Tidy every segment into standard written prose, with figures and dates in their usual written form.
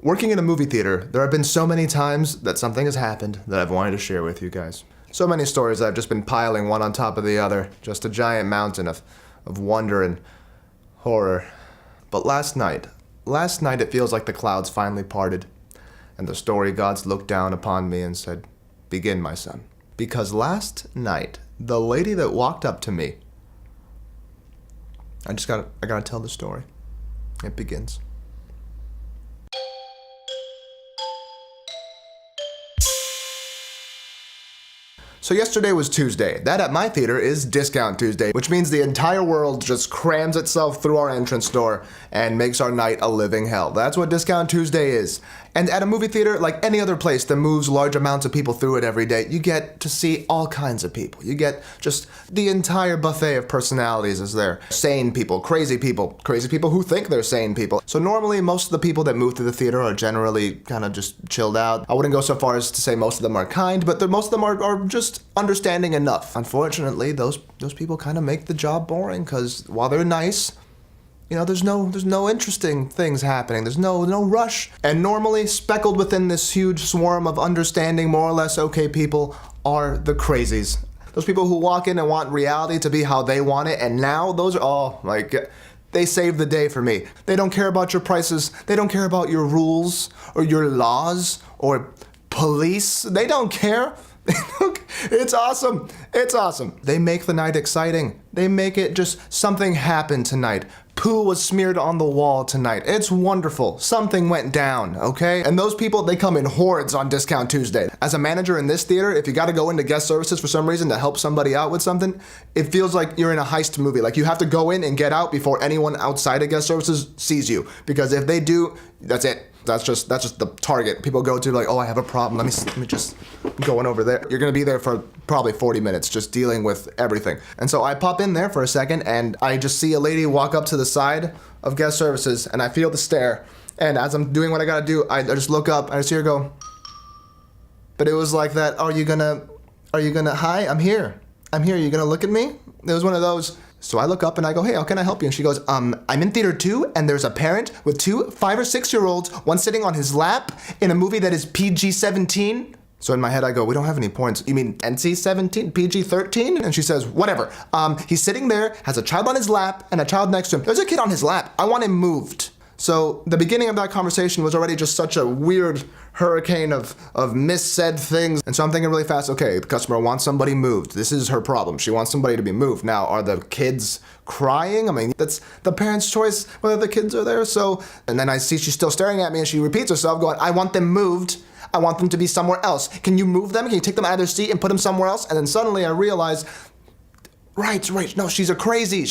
Working in a movie theater, there have been so many times that something has happened that I've wanted to share with you guys. So many stories that I've just been piling one on top of the other, just a giant mountain of wonder and horror. But last night it feels like the clouds finally parted, and the story gods looked down upon me and said, "Begin, my son." Because last night, the lady that walked up to me, I gotta tell the story. It begins. So yesterday was Tuesday. That at my theater is Discount Tuesday, which means the entire world just crams itself through our entrance door and makes our night a living hell. That's what Discount Tuesday is. And at a movie theater, like any other place that moves large amounts of people through it every day, you get to see all kinds of people. You get just the entire buffet of personalities is there. Sane people crazy people who think they're sane people. So normally most of the people that move through the theater are generally kind of just chilled out. I wouldn't go so far as to say most of them are kind, but most of them are just understanding enough. Unfortunately, those people kind of make the job boring because while they're nice, you know, there's no interesting things happening. There's no rush. And normally, speckled within this huge swarm of understanding, more or less okay people are the crazies. Those people who walk in and want reality to be how they want it, and now those are all like, they save the day for me. They don't care about your prices. They don't care about your rules or your laws or police. They don't care. It's awesome. It's awesome. They make the night exciting. They make it just something happened tonight. Poo was smeared on the wall tonight. It's wonderful. Something went down, okay? And those people, they come in hordes on Discount Tuesday. As a manager in this theater, if you gotta go into guest services for some reason to help somebody out with something, it feels like you're in a heist movie. Like you have to go in and get out before anyone outside of guest services sees you. Because if they do, that's it. That's just the target. People go to like, oh, I have a problem. Let me just go on over there. You're gonna be there for probably 40 minutes just dealing with everything. And so I pop in there for a second and I just see a lady walk up to the side of guest services and I feel the stare. And as I'm doing what I gotta do, I just look up and I see her go. But it was like that, are you gonna, hi, I'm here. You gonna look at me? It was one of those. So I look up and I go, hey, how can I help you? And she goes, I'm in theater 2 and there's a parent with 2 5 or 6 year olds, one sitting on his lap in a movie that is PG-17. So in my head I go, we don't have any points. You mean NC-17, PG-13? And she says, whatever. He's sitting there, has a child on his lap and a child next to him. There's a kid on his lap. I want him moved. So the beginning of that conversation was already just such a weird hurricane of missaid things. And so I'm thinking really fast, okay, the customer wants somebody moved. This is her problem. She wants somebody to be moved. Now, are the kids crying? I mean, that's the parent's choice whether the kids are there. So, and then I see she's still staring at me and she repeats herself going, I want them moved. I want them to be somewhere else. Can you move them? Can you take them out of their seat and put them somewhere else? And then suddenly I realize, right, no, she's a crazy.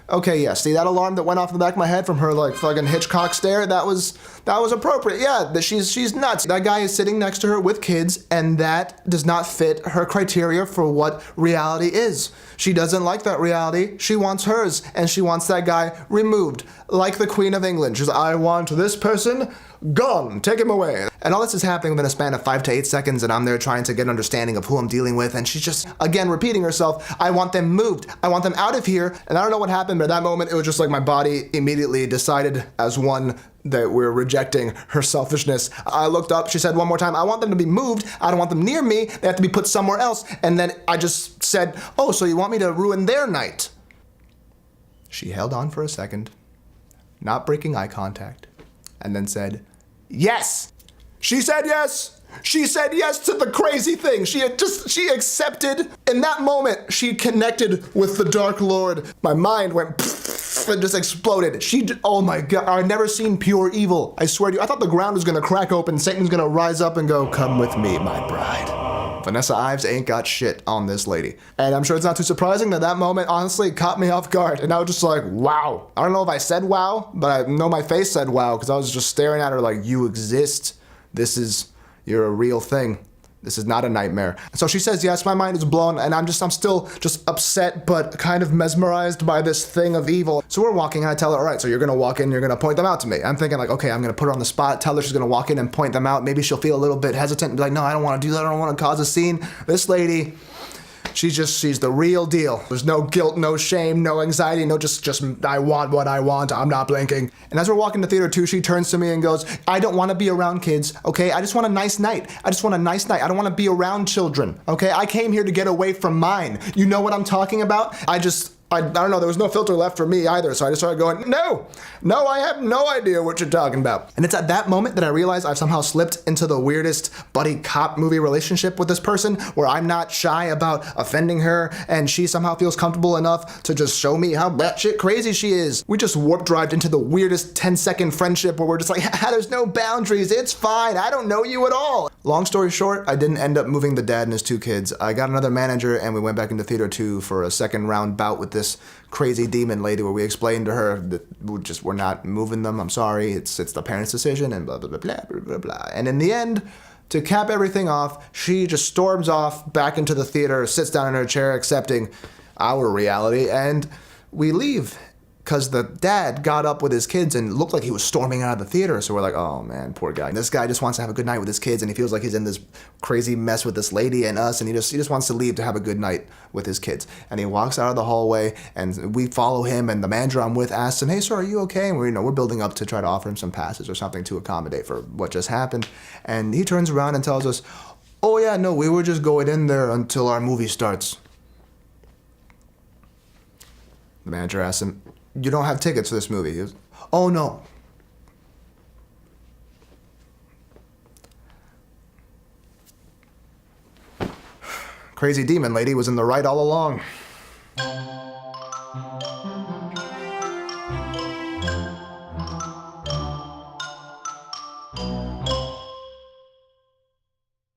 Okay, yeah, see that alarm that went off in the back of my head from her like fucking Hitchcock stare? That was appropriate. Yeah, she's nuts. That guy is sitting next to her with kids and that does not fit her criteria for what reality is. She doesn't like that reality. She wants hers and she wants that guy removed. Like the Queen of England. She's like, I want this person gone. Take him away. And all this is happening within a span of 5 to 8 seconds and I'm there trying to get an understanding of who I'm dealing with and she's just, again, repeating herself. I want them moved. I want them out of here. And I don't know what happened, but at that moment, it was just like my body immediately decided as one that we're rejecting her selfishness. I looked up, she said one more time, I want them to be moved. I don't want them near me. They have to be put somewhere else. And then I just said, oh, so you want me to ruin their night? She held on for a second, not breaking eye contact, and then said, yes. She said yes. She said yes to the crazy thing. She accepted. In that moment, she connected with the Dark Lord. My mind went and just exploded. Oh my God, I've never seen pure evil. I swear to you, I thought the ground was gonna crack open. Satan's gonna rise up and go, come with me, my bride. Vanessa Ives ain't got shit on this lady. And I'm sure it's not too surprising that moment honestly caught me off guard. And I was just like, wow. I don't know if I said wow, but I know my face said wow because I was just staring at her like, you exist. You're a real thing. This is not a nightmare. So she says yes, my mind is blown, and I'm still just upset, but kind of mesmerized by this thing of evil. So we're walking, and I tell her, all right, so you're gonna walk in, you're gonna point them out to me. I'm thinking like, okay, I'm gonna put her on the spot, tell her she's gonna walk in and point them out. Maybe she'll feel a little bit hesitant and be like, no, I don't wanna do that, I don't wanna cause a scene. This lady, She's the real deal. There's no guilt, no shame, no anxiety, no just I want what I want, I'm not blinking. And as we're walking to theater 2, she turns to me and goes, I don't want to be around kids, okay? I just want a nice night. I just want a nice night. I don't want to be around children, okay? I came here to get away from mine. You know what I'm talking about? I don't know, there was no filter left for me either, so I just started going, no, I have no idea what you're talking about. And it's at that moment that I realize I've somehow slipped into the weirdest buddy cop movie relationship with this person, where I'm not shy about offending her, and she somehow feels comfortable enough to just show me how batshit crazy she is. We just warp-drived into the weirdest 10-second friendship where we're just like, there's no boundaries, it's fine, I don't know you at all. Long story short, I didn't end up moving the dad and his 2 kids. I got another manager, and we went back into theater 2 for a second round bout with this crazy demon lady, where we explained to her that we're not moving them. I'm sorry, it's the parents' decision, and blah blah blah blah blah blah blah. And in the end, to cap everything off, she just storms off back into the theater, sits down in her chair, accepting our reality, and we leave. Because the dad got up with his kids and looked like he was storming out of the theater. So we're like, oh man, poor guy. This guy just wants to have a good night with his kids, and he feels like he's in this crazy mess with this lady and us, and he just wants to leave to have a good night with his kids. And he walks out of the hallway, and we follow him, and the manager I'm with asks him, hey sir, are you okay? And we're building up to try to offer him some passes or something to accommodate for what just happened. And he turns around and tells us, oh yeah, no, we were just going in there until our movie starts. The manager asks him, you don't have tickets for this movie? He goes, oh no. Crazy demon lady was in the right all along.